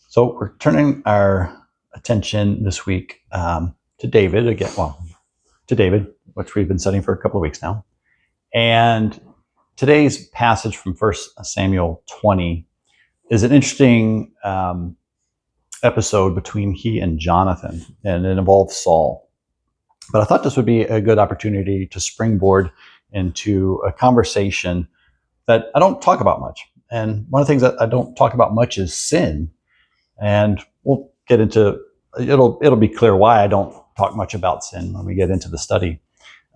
So we're turning our attention this week to David again. Well, to David, which we've been studying for a couple of weeks now. And today's passage from 1 Samuel 20 is an interesting episode between he and Jonathan, and it involves Saul. But I thought this would be a good opportunity to springboard into a conversation that I don't talk about much. And one of the things that I don't talk about much is sin. And we'll get into, it'll be clear why I don't talk much about sin when we get into the study.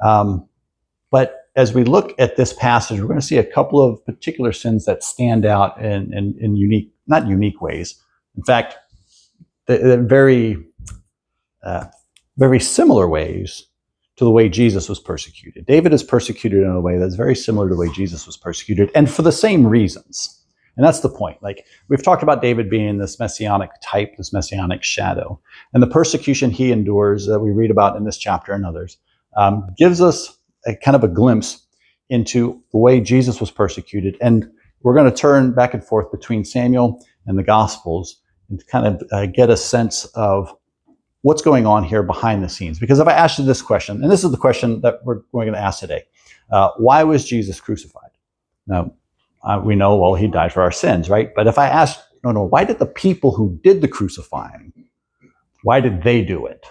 But as we look at this passage, we're going to see a couple of particular sins that stand out in unique, not unique ways. In fact, they're very similar ways to the way Jesus was persecuted. David is persecuted in a way that's very similar to the way Jesus was persecuted, and for the same reasons. And that's the point. Like, we've talked about David being this messianic type, this messianic shadow. And the persecution he endures that we read about in this chapter and others gives us a kind of a glimpse into the way Jesus was persecuted. And we're going to turn back and forth between Samuel and the Gospels and kind of get a sense of what's going on here behind the scenes. Because if I asked you this question, and this is the question that we're going to ask today, why was Jesus crucified? Now, we know, well, he died for our sins, right? But if I ask, why did the people who did the crucifying, why did they do it?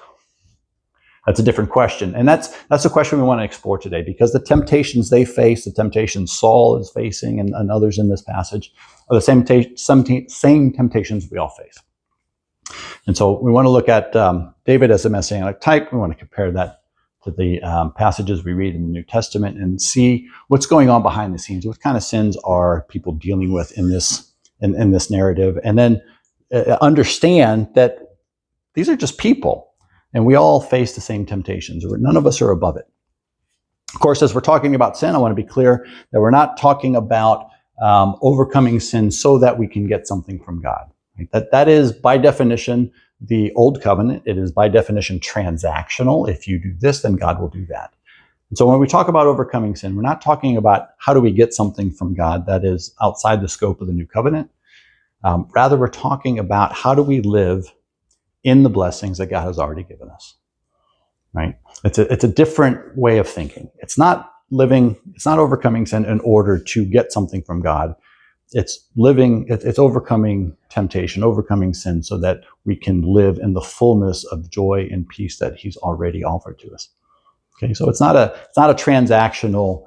That's a different question. And that's the question we want to explore today, because the temptations they face, the temptations Saul is facing and others in this passage, are the same temptations we all face. And so we want to look at David as a messianic type. We want to compare that to the passages we read in the New Testament and see what's going on behind the scenes. What kind of sins are people dealing with in this narrative? And then understand that these are just people, and we all face the same temptations. None of us are above it. Of course, as we're talking about sin, I want to be clear that we're not talking about overcoming sin so that we can get something from God. Right? That is, by definition, the old covenant. It is by definition transactional. If you do this, then God will do that. And so when we talk about overcoming sin, we're not talking about how do we get something from God that is outside the scope of the new covenant. Rather, we're talking about how do we live in the blessings that God has already given us. Right? It's a different way of thinking. It's not overcoming sin in order to get something from God. It's overcoming temptation, overcoming sin, so that we can live in the fullness of joy and peace that He's already offered to us. Okay, so it's not a transactional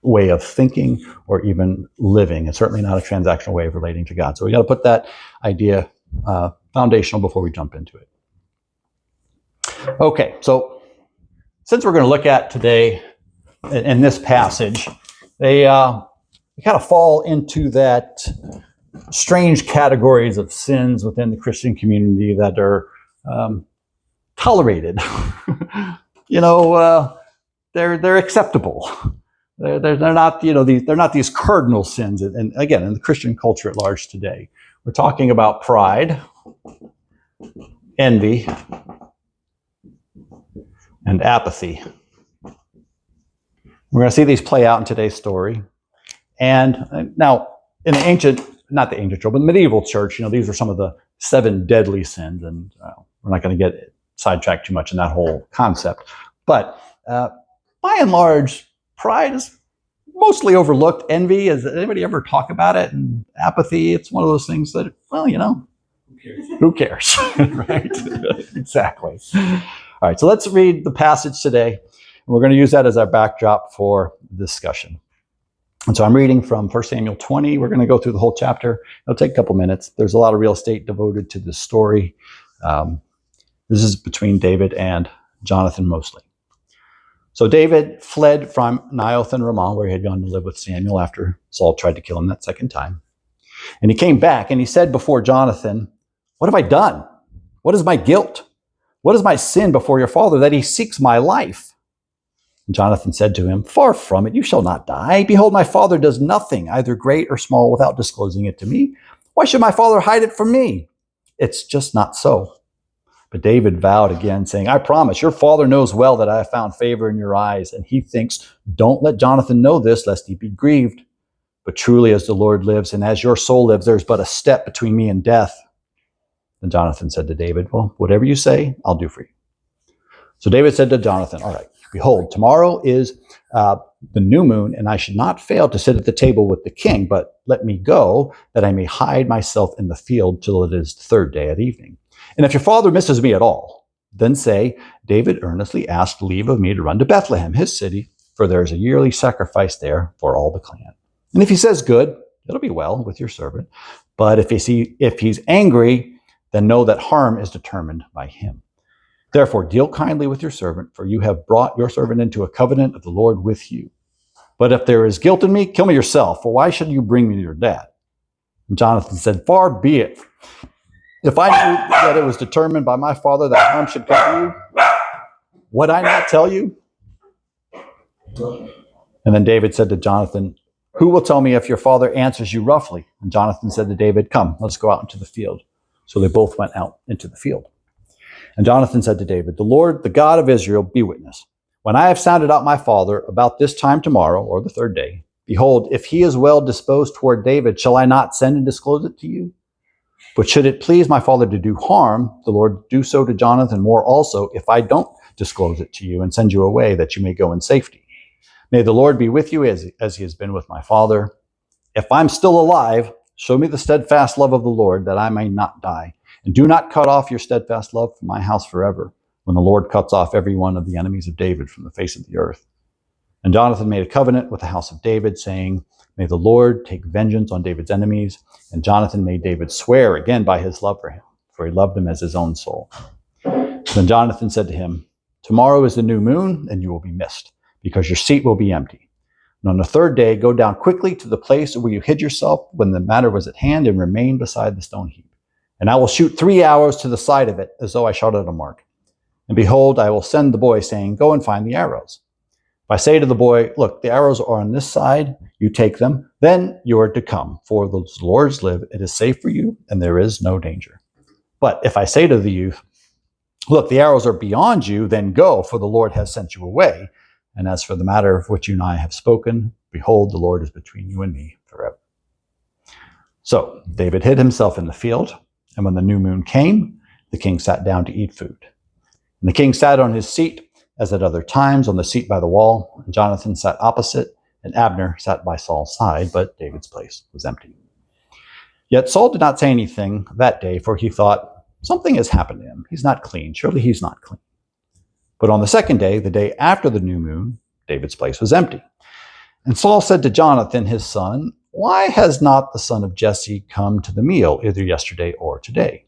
way of thinking or even living. It's certainly not a transactional way of relating to God. So we got to put that idea foundational before we jump into it. Okay, so since we're going to look at today in this passage, they kind of fall into that strange categories of sins within the Christian community that are tolerated. They're acceptable. They're not they're not these cardinal sins. And again, in the Christian culture at large today, we're talking about pride, envy, and apathy. We're going to see these play out in today's story. And now, in the medieval church, these are some of the 7 deadly sins, and we're not going to get sidetracked too much in that whole concept. But by and large, pride is mostly overlooked. Envy, has anybody ever talk about it? And apathy, it's one of those things that, who cares? Right? Exactly. All right, so let's read the passage today, and we're going to use that as our backdrop for discussion. And so I'm reading from 1 Samuel 20. We're going to go through the whole chapter. It'll take a couple minutes. There's a lot of real estate devoted to this story. This is between David and Jonathan mostly. So David fled from Naioth and Ramah, where he had gone to live with Samuel after Saul tried to kill him that second time. And he came back and he said before Jonathan, "What have I done? What is my guilt? What is my sin before your father that he seeks my life?" And Jonathan said to him, "Far from it, you shall not die. Behold, my father does nothing, either great or small, without disclosing it to me. Why should my father hide it from me? It's just not so." But David vowed again, saying, "I promise, your father knows well that I have found favor in your eyes, and he thinks, don't let Jonathan know this, lest he be grieved. But truly as the Lord lives and as your soul lives, there's but a step between me and death. Then Jonathan said to David, well, whatever you say, I'll do for you. So David said to Jonathan, all right, behold, tomorrow is the new moon, and I should not fail to sit at the table with the king, but let me go that I may hide myself in the field till it is the third day at evening. And if your father misses me at all, then say, David earnestly asked leave of me to run to Bethlehem, his city, for there is a yearly sacrifice there for all the clan. And if he says good, it'll be well with your servant. But if he's angry, then know that harm is determined by him. Therefore, deal kindly with your servant, for you have brought your servant into a covenant of the Lord with you. But if there is guilt in me, kill me yourself, for why should you bring me to your dad? And Jonathan said, far be it. If I knew that it was determined by my father that harm should come to you, would I not tell you? And then David said to Jonathan, who will tell me if your father answers you roughly? And Jonathan said to David, come, let's go out into the field. So they both went out into the field. And Jonathan said to David, the Lord, the God of Israel, be witness. When I have sounded out my father about this time tomorrow, or the third day, behold, if he is well disposed toward David, shall I not send and disclose it to you? But should it please my father to do harm, the Lord do so to Jonathan more also, if I don't disclose it to you and send you away, that you may go in safety. May the Lord be with you as he has been with my father. If I'm still alive, show me the steadfast love of the Lord, that I may not die. And do not cut off your steadfast love from my house forever, when the Lord cuts off every one of the enemies of David from the face of the earth. And Jonathan made a covenant with the house of David, saying, may the Lord take vengeance on David's enemies. And Jonathan made David swear again by his love for him, for he loved him as his own soul. Then Jonathan said to him, tomorrow is the new moon, and you will be missed, because your seat will be empty. And on the third day, go down quickly to the place where you hid yourself when the matter was at hand, and remain beside the stone heap. And I will shoot 3 arrows to the side of it, as though I shot at a mark. And behold, I will send the boy, saying, go and find the arrows. If I say to the boy, look, the arrows are on this side, you take them, then you are to come. For the Lord's live, it is safe for you, and there is no danger. But if I say to the youth, look, the arrows are beyond you, then go, for the Lord has sent you away. And as for the matter of which you and I have spoken, behold, the Lord is between you and me forever. So David hid himself in the field. And when the new moon came, the king sat down to eat food. And the king sat on his seat, as at other times, on the seat by the wall. And Jonathan sat opposite, and Abner sat by Saul's side, but David's place was empty. Yet Saul did not say anything that day, for he thought, something has happened to him. He's not clean. Surely he's not clean. But on the second day, the day after the new moon, David's place was empty. And Saul said to Jonathan, his son, why has not the son of Jesse come to the meal, either yesterday or today?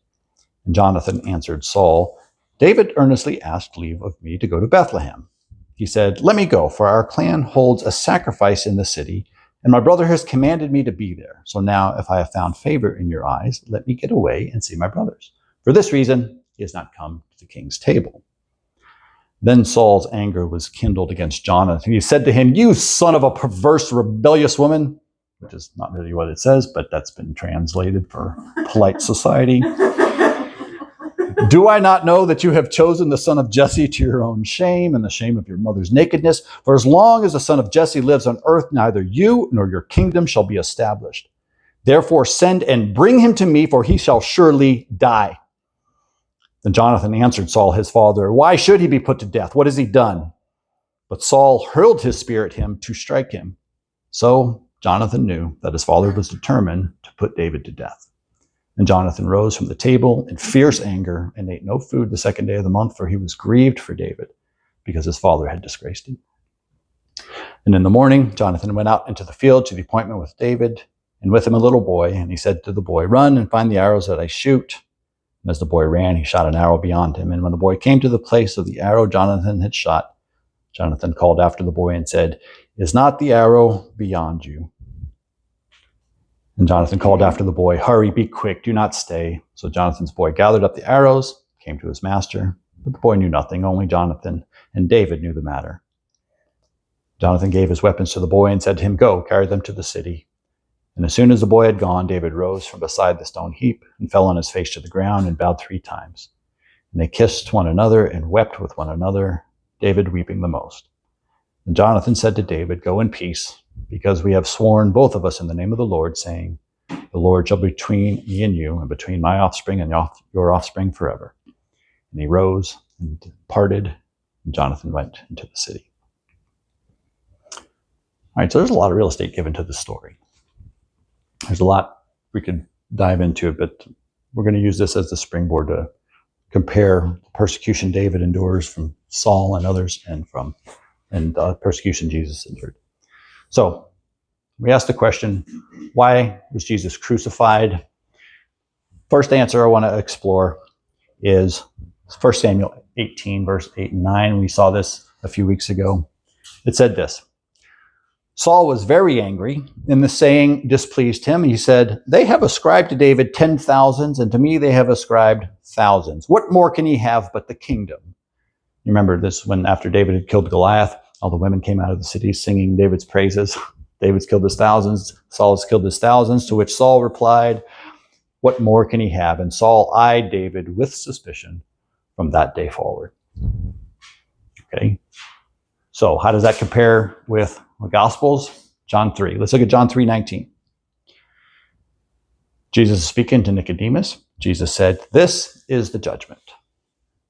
And Jonathan answered Saul, David earnestly asked leave of me to go to Bethlehem. He said, let me go, for our clan holds a sacrifice in the city, and my brother has commanded me to be there. So now, if I have found favor in your eyes, let me get away and see my brothers. For this reason, he has not come to the king's table. Then Saul's anger was kindled against Jonathan. He said to him, you son of a perverse, rebellious woman, which is not really what it says, but that's been translated for polite society. Do I not know that you have chosen the son of Jesse to your own shame and the shame of your mother's nakedness? For as long as the son of Jesse lives on earth, neither you nor your kingdom shall be established. Therefore send and bring him to me, for he shall surely die. Then Jonathan answered Saul his father, why should he be put to death? What has he done? But Saul hurled his spear at him to strike him. So Jonathan knew that his father was determined to put David to death. And Jonathan rose from the table in fierce anger and ate no food the second day of the month, for he was grieved for David, because his father had disgraced him. And in the morning, Jonathan went out into the field to the appointment with David, and with him a little boy. And he said to the boy, run and find the arrows that I shoot. And as the boy ran, he shot an arrow beyond him. And when the boy came to the place of the arrow Jonathan had shot, Jonathan called after the boy and said, is not the arrow beyond you? And Jonathan called after the boy, hurry, be quick, do not stay. So Jonathan's boy gathered up the arrows, came to his master. But the boy knew nothing, only Jonathan and David knew the matter. Jonathan gave his weapons to the boy and said to him, go, carry them to the city. And as soon as the boy had gone, David rose from beside the stone heap and fell on his face to the ground and bowed 3 times. And they kissed one another and wept with one another, David weeping the most. And Jonathan said to David, go in peace, because we have sworn, both of us, in the name of the Lord, saying, the Lord shall be between me and you, and between my offspring and your offspring forever. And he rose and departed, and Jonathan went into the city. All right, so there's a lot of real estate given to this story. There's a lot we could dive into, but we're going to use this as the springboard to compare the persecution David endures from Saul and others, and persecution Jesus endured. So we asked the question, why was Jesus crucified? First answer I want to explore is 1 Samuel 18, verse 8 and 9. We saw this a few weeks ago. It said this: Saul was very angry, and the saying displeased him. He said, they have ascribed to David 10,000s, and to me they have ascribed thousands. What more can he have but the kingdom? You remember this when after David had killed Goliath, all the women came out of the city singing David's praises. David's killed his thousands, Saul has killed his thousands, to which Saul replied, what more can he have? And Saul eyed David with suspicion from that day forward. Okay, so how does that compare with the Gospels? John 3. Let's look at John 3:19. Jesus is speaking to Nicodemus. Jesus said, this is the judgment.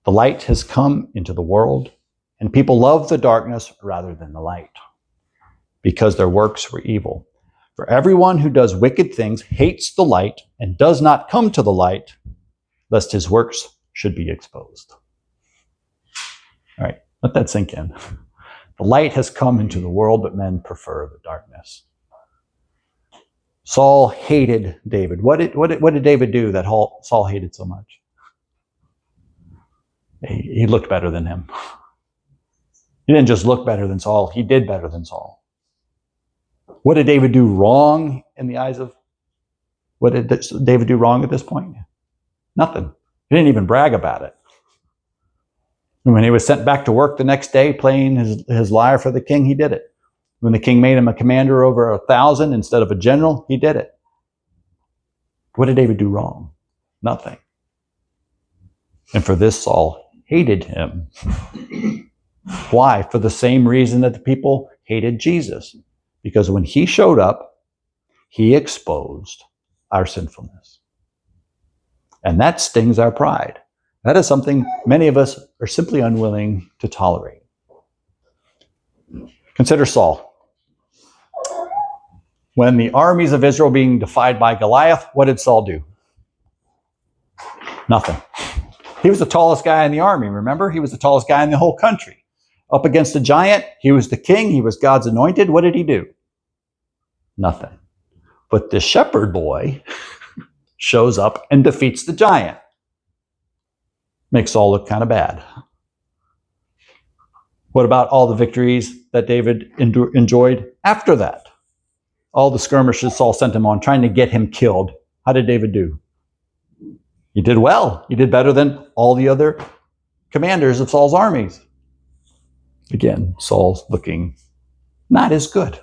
The light has come into the world, and people love the darkness rather than the light, because their works were evil. For everyone who does wicked things hates the light and does not come to the light, lest his works should be exposed. All right, let that sink in. The light has come into the world, but men prefer the darkness. Saul hated David. What did David do that Saul hated so much? He looked better than him. He didn't just look better than Saul, he did better than Saul. What did David do wrong in the eyes of... What did David do wrong at this point? Nothing. He didn't even brag about it. And when he was sent back to work the next day playing his lyre for the king, he did it. When the king made him a commander over 1,000 instead of a general, he did it. What did David do wrong? Nothing. And for this, Saul hated him. Why? For the same reason that the people hated Jesus. Because when he showed up, he exposed our sinfulness. And that stings our pride. That is something many of us are simply unwilling to tolerate. Consider Saul. When the armies of Israel were being defied by Goliath, what did Saul do? Nothing. He was the tallest guy in the army, remember? He was the tallest guy in the whole country. Up against a giant, he was the king, he was God's anointed. What did he do? Nothing. But the shepherd boy shows up and defeats the giant. Makes Saul look kind of bad. What about all the victories that David enjoyed after that? All the skirmishes Saul sent him on, trying to get him killed. How did David do? He did well. He did better than all the other commanders of Saul's armies. Again, Saul's looking not as good.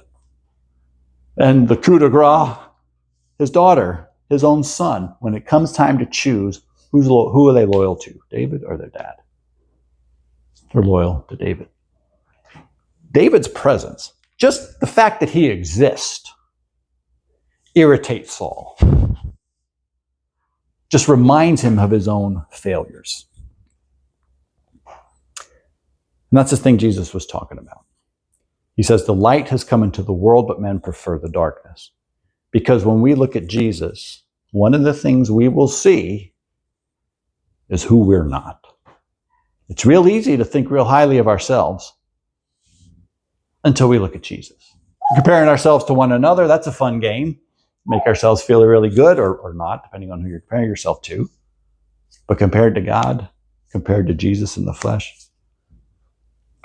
And the coup de grace, his daughter, his own son, when it comes time to choose, who are they loyal to? David or their dad? They're loyal to David. David's presence, just the fact that he exists, irritates Saul. Just reminds him of his own failures. And that's the thing Jesus was talking about. He says, the light has come into the world, but men prefer the darkness. Because when we look at Jesus, one of the things we will see is who we're not. It's real easy to think real highly of ourselves until we look at Jesus. Comparing ourselves to one another, that's a fun game. Make ourselves feel really good or not, depending on who you're comparing yourself to. But compared to God, compared to Jesus in the flesh,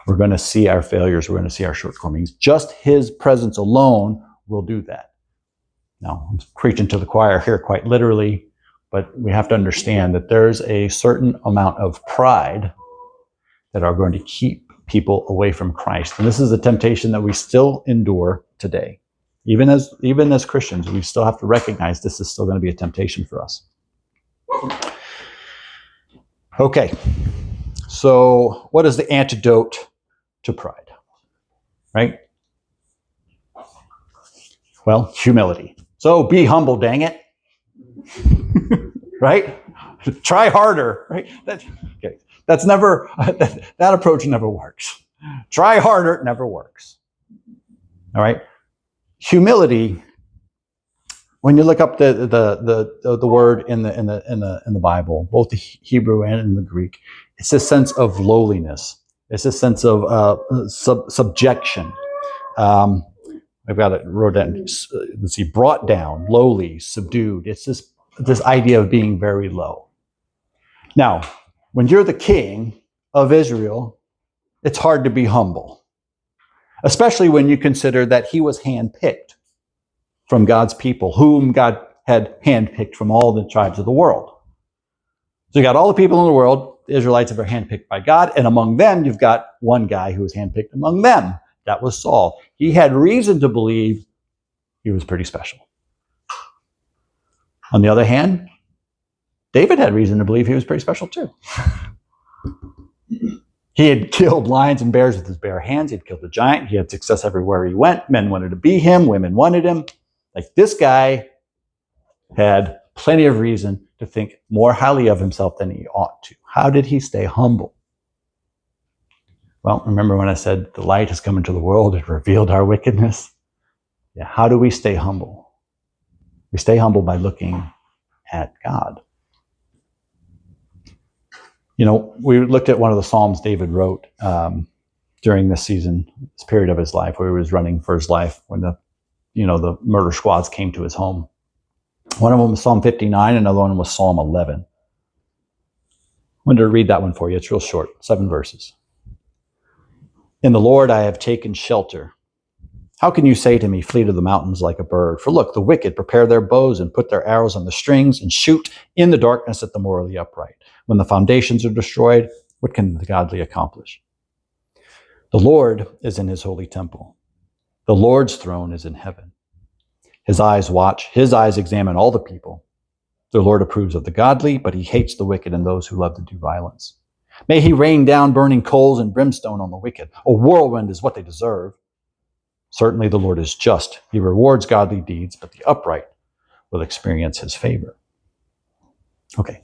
we're going to see our failures. We're going to see our shortcomings. Just his presence alone will do that. Now, I'm preaching to the choir here quite literally, but we have to understand that there's a certain amount of pride that are going to keep people away from Christ. And this is a temptation that we still endure today. Even as Christians, we still have to recognize this is still going to be a temptation for us. Okay, so what is the antidote to pride? Right? Well, humility. So be humble, dang it. Right? Try harder, right? That's never, that approach never works. Try harder never works. All right? Humility, when you look up the word in the Bible, both the Hebrew and in the Greek, it's a sense of lowliness. It's a sense of subjection. I've got it wrote down. Let's see, brought down, lowly, subdued. It's this idea of being very low. Now, when you're the king of Israel, it's hard to be humble, especially when you consider that he was handpicked from God's people, whom God had handpicked from all the tribes of the world. So you got all the people in the world, the Israelites that are handpicked by God, and among them, you've got one guy who was handpicked among them. That was Saul. He had reason to believe he was pretty special. On the other hand, David had reason to believe he was pretty special too. He had killed lions and bears with his bare hands. He had killed a giant. He had success everywhere he went. Men wanted to be him. Women wanted him. Like, this guy had plenty of reason to think more highly of himself than he ought to. How did he stay humble? Well, remember when I said the light has come into the world and revealed our wickedness? Yeah, how do we stay humble? We stay humble by looking at God. You know, we looked at one of the Psalms David wrote during this season, this period of his life where he was running for his life when the murder squads came to his home. One of them was Psalm 59, another one was Psalm 11. I wanted to read that one for you. It's real short, 7 verses. In the Lord I have taken shelter. How can you say to me, flee to the mountains like a bird? For look, the wicked prepare their bows and put their arrows on the strings and shoot in the darkness at the morally upright. When the foundations are destroyed, what can the godly accomplish? The Lord is in his holy temple. The Lord's throne is in heaven. His eyes watch, his eyes examine all the people. The Lord approves of the godly, but he hates the wicked and those who love to do violence. May he rain down burning coals and brimstone on the wicked. A whirlwind is what they deserve. Certainly the Lord is just. He rewards godly deeds, but the upright will experience his favor. Okay,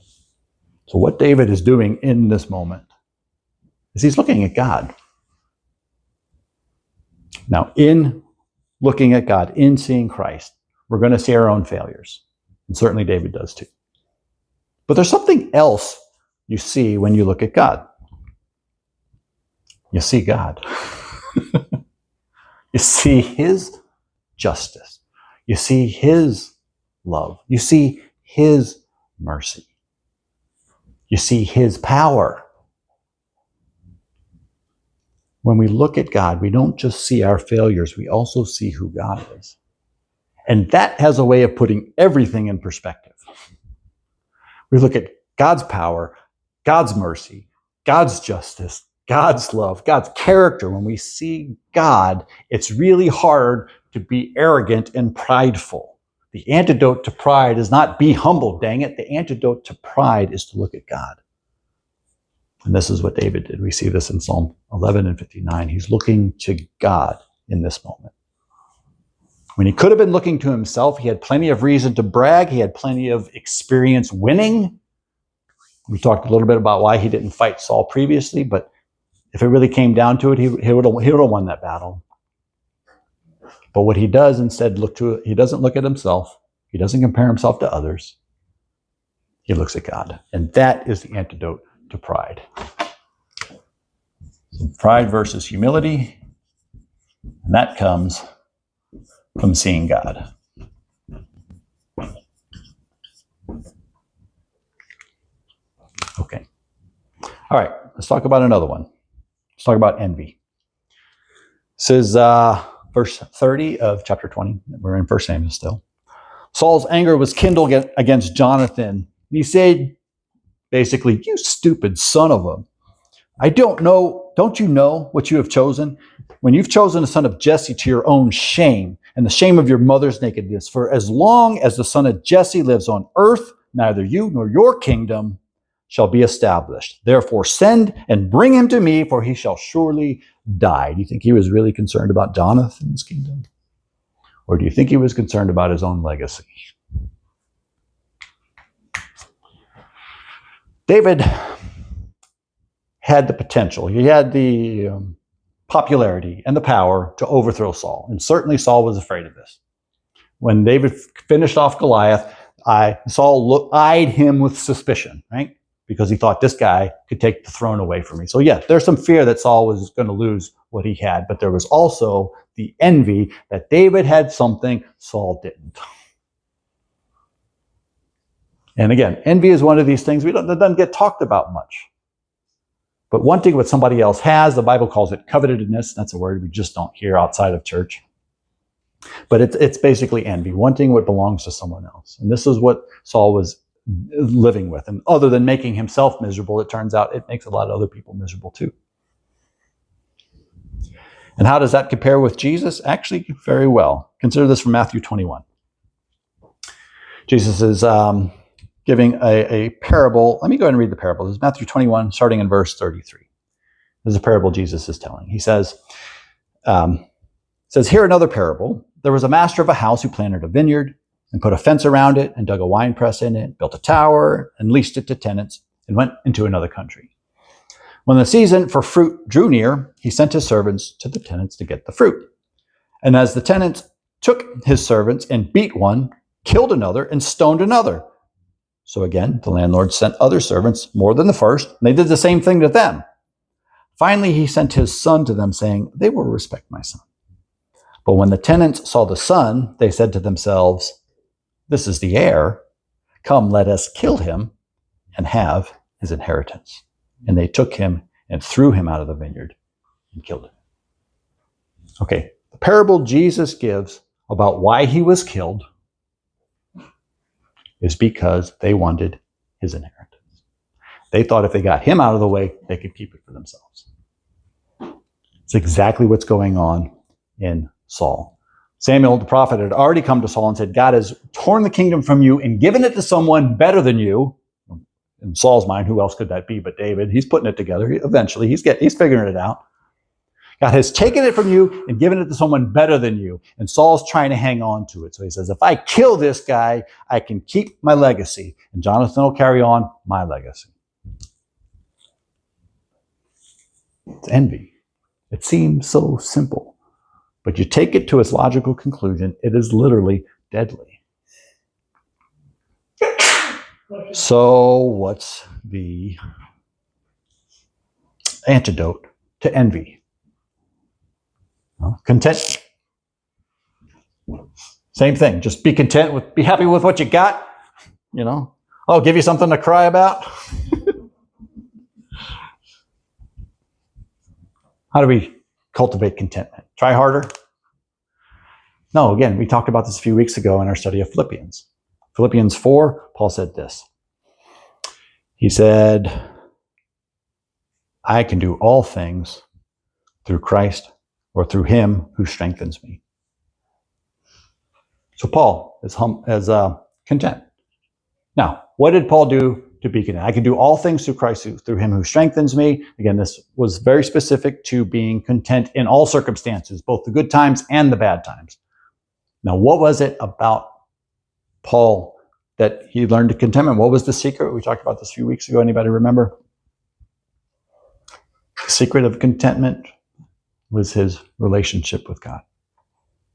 so what David is doing in this moment is he's looking at God. Now, in looking at God, in seeing Christ, we're going to see our own failures. And certainly David does too. But there's something else you see when you look at God. You see God. You see his justice. You see his love. You see his mercy. You see his power. When we look at God, we don't just see our failures, we also see who God is. And that has a way of putting everything in perspective. We look at God's power, God's mercy, God's justice, God's love, God's character. When we see God, it's really hard to be arrogant and prideful. The antidote to pride is not be humble, dang it. The antidote to pride is to look at God. And this is what David did. We see this in Psalm 11 and 59. He's looking to God in this moment. When he could have been looking to himself, he had plenty of reason to brag. He had plenty of experience winning. We talked a little bit about why he didn't fight Saul previously, but if it really came down to it, he would have won that battle. But what he does instead, he doesn't look at himself. He doesn't compare himself to others. He looks at God. And that is the antidote to pride. So pride versus humility. And that comes from seeing God. Okay. All right, let's talk about another one. Let's talk about envy. This is verse 30 of chapter 20. We're in 1 Samuel still. Saul's anger was kindled against Jonathan. He said, basically, you stupid son of a... don't you know what you have chosen? When you've chosen the son of Jesse to your own shame and the shame of your mother's nakedness, for as long as the son of Jesse lives on earth, neither you nor your kingdom shall be established. Therefore send and bring him to me, for he shall surely die. Do you think he was really concerned about Jonathan's kingdom? Or do you think he was concerned about his own legacy? David had the potential. He had the popularity and the power to overthrow Saul. And certainly Saul was afraid of this. When David finished off Goliath, Saul eyed him with suspicion, right? Because he thought this guy could take the throne away from me. So yeah, there's some fear that Saul was going to lose what he had, but there was also the envy that David had something Saul didn't. And again, envy is one of these things that doesn't get talked about much. But wanting what somebody else has, the Bible calls it covetedness. That's a word we just don't hear outside of church. But it's basically envy, wanting what belongs to someone else. And this is what Saul was living with. And other than making himself miserable, it turns out it makes a lot of other people miserable too. And how does that compare with Jesus? Actually, very well. Consider this from Matthew 21. Jesus is giving a parable. Let me go ahead and read the parable. This is Matthew 21, starting in verse 33. This is a parable Jesus is telling. He says, "Here another parable. There was a master of a house who planted a vineyard and put a fence around it and dug a wine press in it, built a tower and leased it to tenants and went into another country. When the season for fruit drew near, he sent his servants to the tenants to get the fruit. And as the tenants took his servants and beat one, killed another, and stoned another. So again, the landlord sent other servants, more than the first, and they did the same thing to them. Finally, he sent his son to them, saying, 'They will respect my son.' But when the tenants saw the son, they said to themselves, 'This is the heir. Come, let us kill him and have his inheritance.' And they took him and threw him out of the vineyard and killed him." Okay, the parable Jesus gives about why he was killed is because they wanted his inheritance. They thought if they got him out of the way, they could keep it for themselves. It's exactly what's going on in Saul. Samuel, the prophet, had already come to Saul and said, "God has torn the kingdom from you and given it to someone better than you." In Saul's mind, who else could that be but David? He's putting it together. Eventually, he's figuring it out. God has taken it from you and given it to someone better than you. And Saul's trying to hang on to it. So he says, if I kill this guy, I can keep my legacy. And Jonathan will carry on my legacy. It's envy. It seems so simple. But you take it to its logical conclusion, it is literally deadly. So what's the antidote to envy? Well, content. Same thing. Just be content with, be happy with what you got. You know, I'll give you something to cry about. How do we cultivate contentment? Try harder? No, again, we talked about this a few weeks ago in our study of Philippians. Philippians 4, Paul said this. He said, I can do all things through Christ or through him who strengthens me. So Paul is content. Now, what did Paul do to be content? I can do all things through Christ, through him who strengthens me. Again, this was very specific to being content in all circumstances, both the good times and the bad times. Now, what was it about Paul that he learned to contentment? What was the secret? We talked about this a few weeks ago. Anybody remember? The secret of contentment was his relationship with God.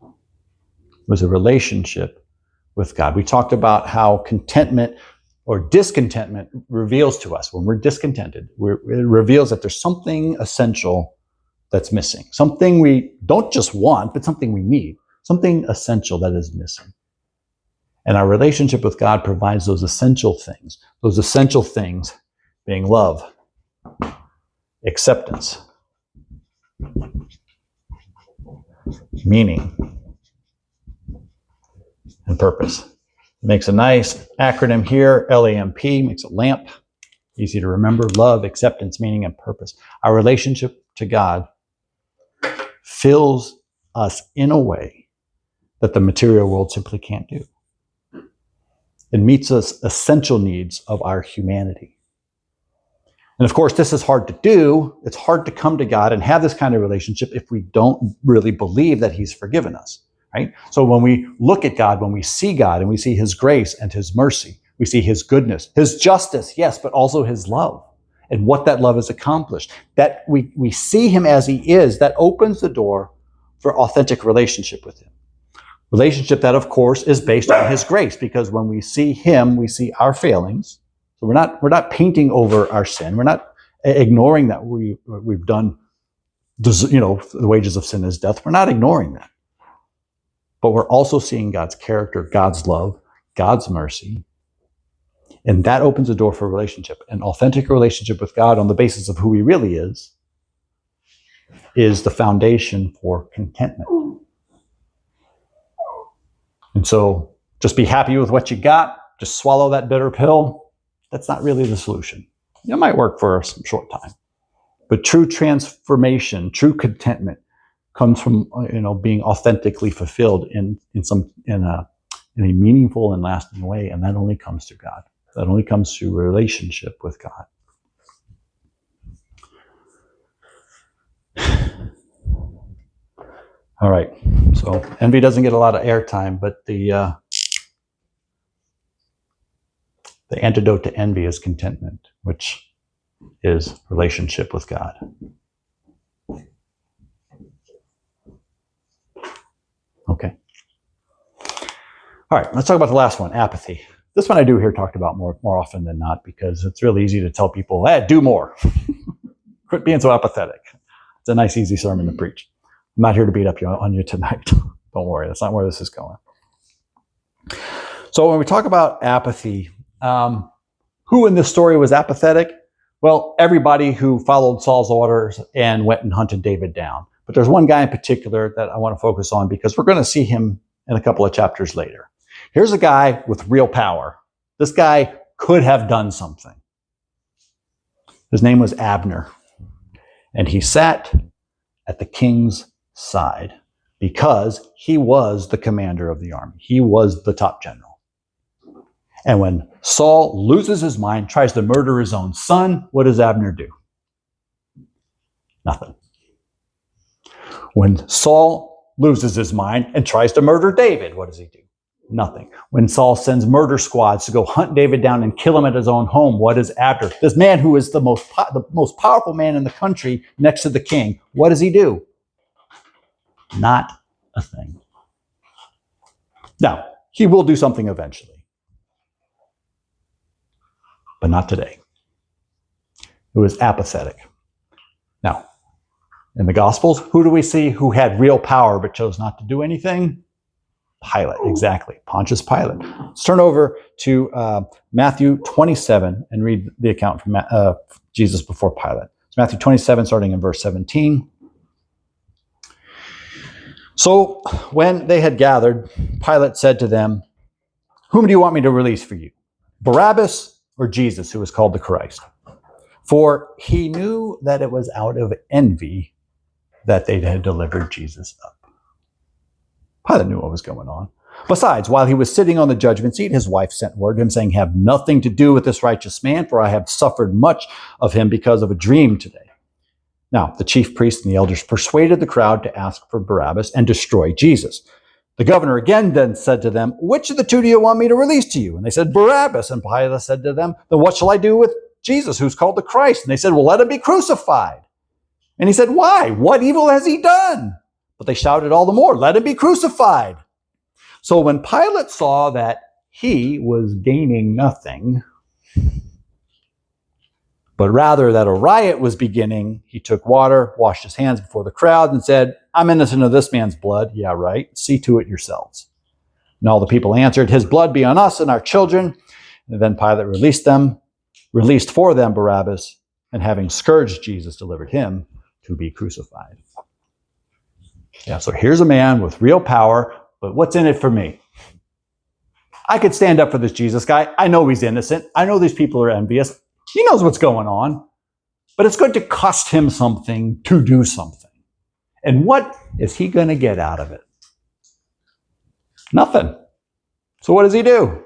It was a relationship with God. We talked about how contentment or discontentment reveals to us when we're discontented. It reveals that there's something essential that's missing. Something we don't just want, but something we need. Something essential that is missing. And our relationship with God provides those essential things. Those essential things being love, acceptance, meaning, and purpose. It makes a nice acronym here, LAMP, makes a lamp. Easy to remember. Love, acceptance, meaning, and purpose. Our relationship to God fills us in a way that the material world simply can't do. It meets us essential needs of our humanity. And of course, this is hard to do. It's hard to come to God and have this kind of relationship if we don't really believe that he's forgiven us. right? So when we look at God, when we see God and we see his grace and his mercy, we see his goodness, his justice, yes, but also his love and what that love has accomplished, that we see him as he is, that opens the door for authentic relationship with him. Relationship that, of course, is based on his grace, because when we see him, we see our failings. So we're not painting over our sin. We're not ignoring that we've done, the wages of sin is death. We're not ignoring that. But we're also seeing God's character, God's love, God's mercy. And that opens the door for a relationship. An authentic relationship with God on the basis of who he really is the foundation for contentment. And so just be happy with what you got. Just swallow that bitter pill. That's not really the solution. It might work for some short time. But true transformation, true contentment comes from being authentically fulfilled in a meaningful and lasting way, and that only comes through God. That only comes through a relationship with God. All right. So envy doesn't get a lot of airtime, but the antidote to envy is contentment, which is relationship with God. Okay. All right, let's talk about the last one, apathy. This one I do hear talked about more often than not, because it's really easy to tell people, hey, do more. Quit being so apathetic. It's a nice, easy sermon to preach. I'm not here to beat up on you tonight. Don't worry, that's not where this is going. So when we talk about apathy, who in this story was apathetic? Well, everybody who followed Saul's orders and went and hunted David down. But there's one guy in particular that I want to focus on, because we're going to see him in a couple of chapters later. Here's a guy with real power. This guy could have done something. His name was Abner. And he sat at the king's side because he was the commander of the army. He was the top general. And when Saul loses his mind, tries to murder his own son, what does Abner do? Nothing. When Saul loses his mind and tries to murder David, what does he do? Nothing. When Saul sends murder squads to go hunt David down and kill him at his own home, what is Abner? This man who is the most powerful man in the country next to the king, what does he do? Not a thing. Now, he will do something eventually, but not today. It was apathetic. Now, in the Gospels, who do we see who had real power but chose not to do anything? Pilate, exactly. Pontius Pilate. Let's turn over to Matthew 27 and read the account from Jesus before Pilate. It's Matthew 27, starting in verse 17. So when they had gathered, Pilate said to them, "Whom do you want me to release for you? Barabbas or Jesus, who is called the Christ?" For he knew that it was out of envy that they had delivered Jesus up. Pilate knew what was going on. Besides, while he was sitting on the judgment seat, his wife sent word to him saying, "Have nothing to do with this righteous man, for I have suffered much of him because of a dream today." Now, the chief priests and the elders persuaded the crowd to ask for Barabbas and destroy Jesus. The governor again then said to them, "Which of the two do you want me to release to you?" And they said, "Barabbas." And Pilate said to them, "Then what shall I do with Jesus, who's called the Christ?" And they said, "Well, let him be crucified." And he said, "Why? What evil has he done?" But they shouted all the more, "Let him be crucified." So when Pilate saw that he was gaining nothing, but rather that a riot was beginning, he took water, washed his hands before the crowd, and said, "I'm innocent of this man's blood." Yeah, right. See to it yourselves. And all the people answered, "His blood be on us and our children." And then Pilate released for them Barabbas, and having scourged Jesus, delivered him to be crucified. Yeah, so here's a man with real power, but what's in it for me? I could stand up for this Jesus guy. I know he's innocent. I know these people are envious. He knows what's going on. But it's going to cost him something to do something. And what is he going to get out of it? Nothing. So what does he do?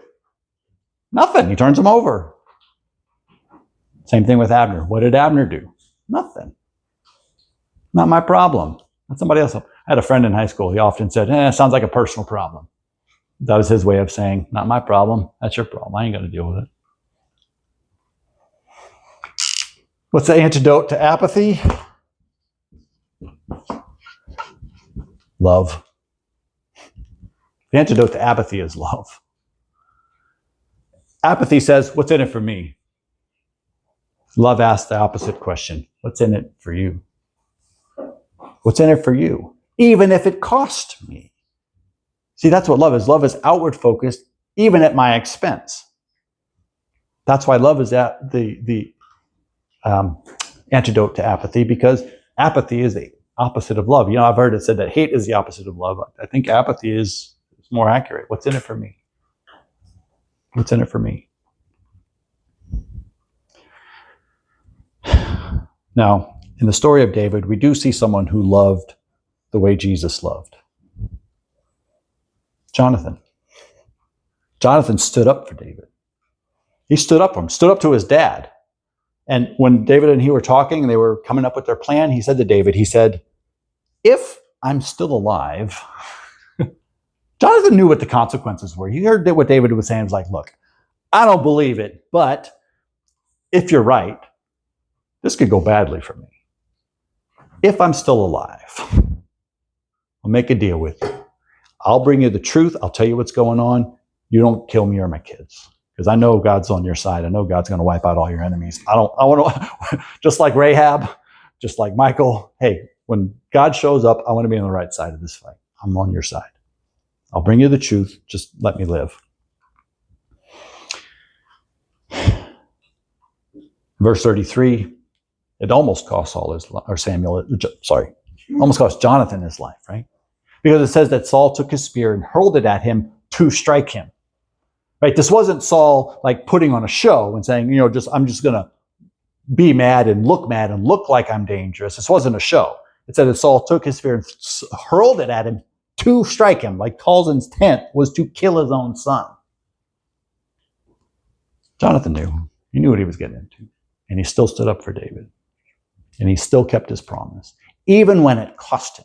Nothing. He turns him over. Same thing with Abner. What did Abner do? Nothing. Not my problem. That's somebody else. had a friend in high school. He often said, it sounds like a personal problem. That was his way of saying, not my problem. That's your problem. I ain't going to deal with it. What's the antidote to apathy? Love. The antidote to apathy is love. Apathy says, what's in it for me? Love asks the opposite question. What's in it for you? What's in it for you? Even if it costs me. See, that's what love is. Love is outward focused, even at my expense. That's why love is the antidote to apathy, because apathy is the opposite of love. I've heard it said that hate is the opposite of love. I think apathy is more accurate. What's in it for me? What's in it for me? Now, in the story of David, we do see someone who loved the way Jesus loved. Jonathan. Jonathan stood up for David. He stood up for him, stood up to his dad. And when David and he were talking and they were coming up with their plan, he said to David, he said, if I'm still alive, Jonathan knew what the consequences were. He heard what David was saying. He was like, look, I don't believe it, but if you're right, this could go badly for me. If I'm still alive, I'll make a deal with you. I'll bring you the truth. I'll tell you what's going on. You don't kill me or my kids. Because I know God's on your side. I know God's going to wipe out all your enemies. I want to, just like Rahab, just like Michael. Hey, when God shows up, I want to be on the right side of this fight. I'm on your side. I'll bring you the truth. Just let me live. Verse 33, it almost cost almost cost Jonathan his life, right? Because it says that Saul took his spear and hurled it at him to strike him. Right? This wasn't Saul like putting on a show and saying, I'm just going to be mad and look like I'm dangerous. This wasn't a show. It said that Saul took his spear and hurled it at him to strike him. Like Saul's intent was to kill his own son. Jonathan knew. He knew what he was getting into. And he still stood up for David. And he still kept his promise, even when it cost him.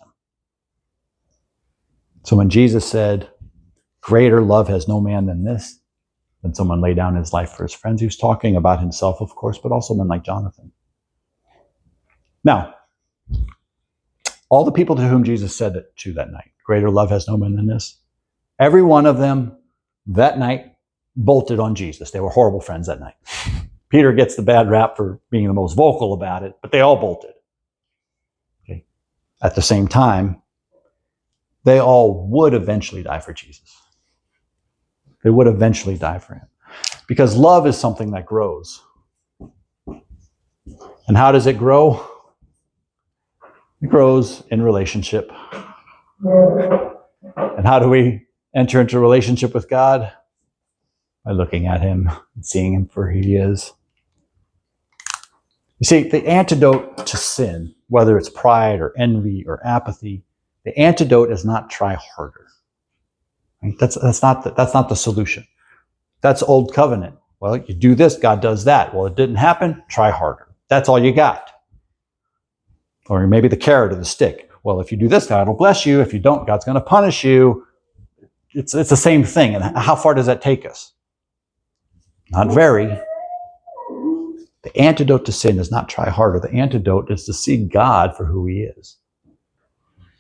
So when Jesus said, greater love has no man than this, than someone lay down his life for his friends, he was talking about himself, of course, but also men like Jonathan. Now, all the people to whom Jesus said it to that night, greater love has no man than this, every one of them that night bolted on Jesus. They were horrible friends that night. Peter gets the bad rap for being the most vocal about it, but they all bolted. Okay. At the same time, they all would eventually die for Jesus. They would eventually die for him. Because love is something that grows. And how does it grow? It grows in relationship. And how do we enter into a relationship with God? By looking at him and seeing him for who he is. You see, the antidote to sin, whether it's pride or envy or apathy, the antidote is not try harder. Right? That's not the solution. That's old covenant. Well, you do this, God does that. Well, it didn't happen, try harder. That's all you got. Or maybe the carrot or the stick. Well, if you do this, God will bless you. If you don't, God's going to punish you. It's the same thing. And how far does that take us? Not very. The antidote to sin is not try harder. The antidote is to see God for who he is.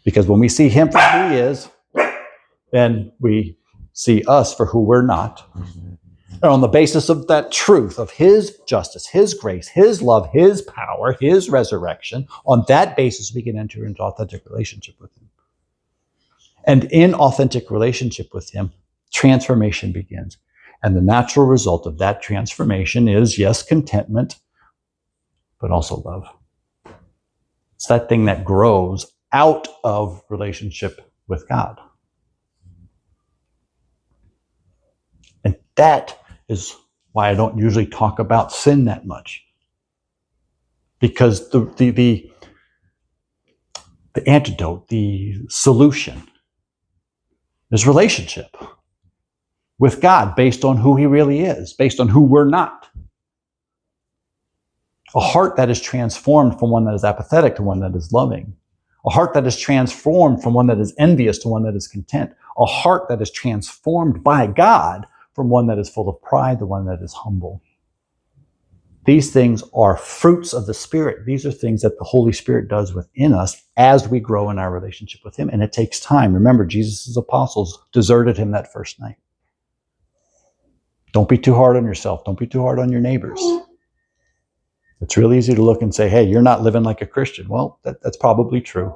Because when we see him for who he is, then we see us for who we're not. And on the basis of that truth, of his justice, his grace, his love, his power, his resurrection, on that basis we can enter into authentic relationship with him. And in authentic relationship with him, transformation begins. And the natural result of that transformation is, yes, contentment, but also love. It's that thing that grows out of relationship with God. And that is why I don't usually talk about sin that much. Because the antidote, the solution, is relationship with God based on who he really is, based on who we're not. A heart that is transformed from one that is apathetic to one that is loving. A heart that is transformed from one that is envious to one that is content. A heart that is transformed by God from one that is full of pride to one that is humble. These things are fruits of the Spirit. These are things that the Holy Spirit does within us as we grow in our relationship with Him. And it takes time. Remember, Jesus' apostles deserted Him that first night. Don't be too hard on yourself. Don't be too hard on your neighbors. It's real easy to look and say, hey, you're not living like a Christian. Well, that's probably true.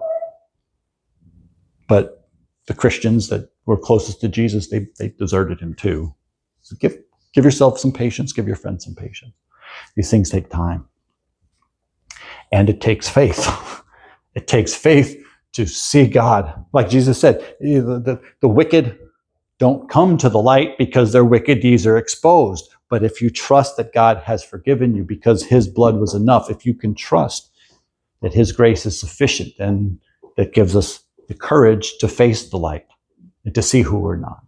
But the Christians that were closest to Jesus, they deserted Him too. So give yourself some patience. Give your friends some patience. These things take time. And it takes faith. It takes faith to see God. Like Jesus said, the wicked don't come to the light because their wicked deeds are exposed. But if you trust that God has forgiven you because His blood was enough, if you can trust that His grace is sufficient, then that gives us the courage to face the light and to see who we're not.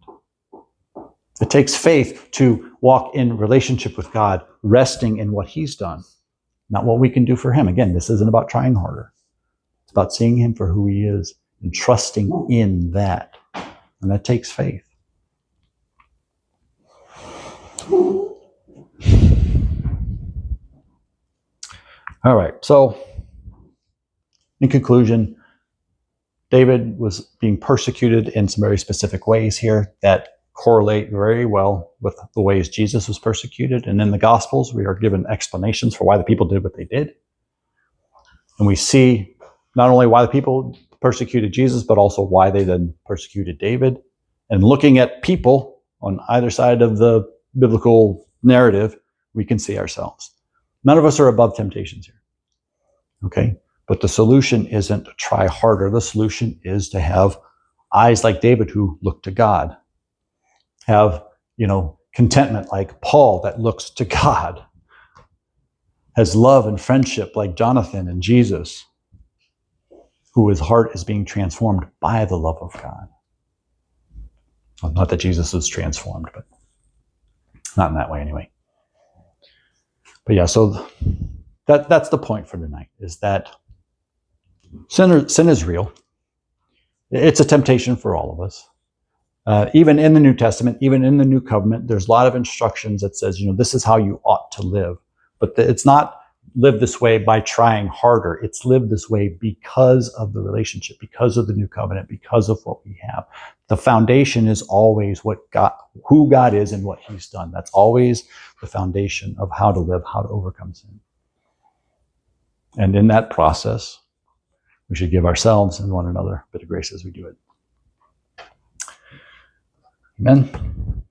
It takes faith to walk in relationship with God, resting in what He's done, not what we can do for Him. Again, this isn't about trying harder. It's about seeing Him for who He is and trusting in that. And that takes faith. All right, so in conclusion, David was being persecuted in some very specific ways here that correlate very well with the ways Jesus was persecuted. And in the Gospels, we are given explanations for why the people did what they did. And we see not only why the people persecuted Jesus, but also why they then persecuted David. And looking at people on either side of the biblical narrative, we can see ourselves. None of us are above temptations here. Okay? But the solution isn't to try harder. The solution is to have eyes like David who look to God. Have, contentment like Paul that looks to God. Has love and friendship like Jonathan and Jesus, who his heart is being transformed by the love of God. Well, not that Jesus is transformed, but not in that way anyway. But yeah, so that's the point for tonight, is that sin is real. It's a temptation for all of us. Even in the New Testament, even in the New Covenant, there's a lot of instructions that says, this is how you ought to live. But it's not live this way by trying harder. It's live this way because of the relationship, because of the New Covenant, because of what we have. The foundation is always who God is and what He's done. That's always the foundation of how to live, how to overcome sin. And in that process, we should give ourselves and one another a bit of grace as we do it. Amen.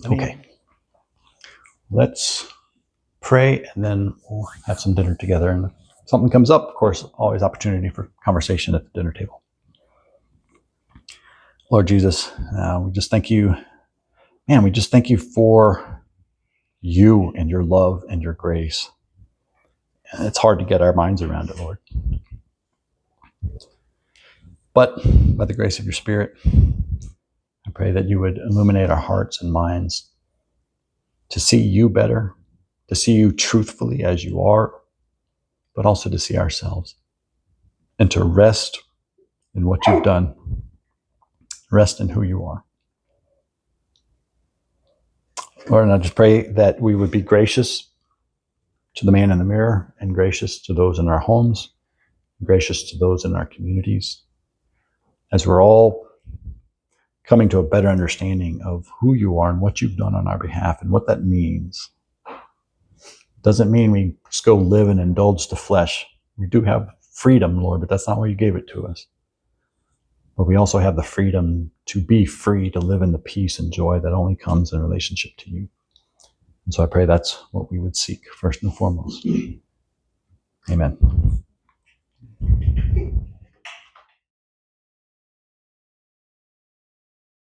Okay. Let's pray and then we'll have some dinner together. And if something comes up, of course, always opportunity for conversation at the dinner table. Lord Jesus, we just thank you. Man, we just thank you for you and your love and your grace. And it's hard to get our minds around it, Lord. But by the grace of your Spirit, I pray that you would illuminate our hearts and minds to see you better, to see you truthfully as you are, but also to see ourselves and to rest in what you've done, rest in who you are. Lord, and I just pray that we would be gracious to the man in the mirror and gracious to those in our homes, gracious to those in our communities, as we're all coming to a better understanding of who you are and what you've done on our behalf and what that means. It doesn't mean we just go live and indulge the flesh. We do have freedom, Lord, but that's not why you gave it to us. But we also have the freedom to be free, to live in the peace and joy that only comes in relationship to you. And so I pray that's what we would seek first and foremost. Amen.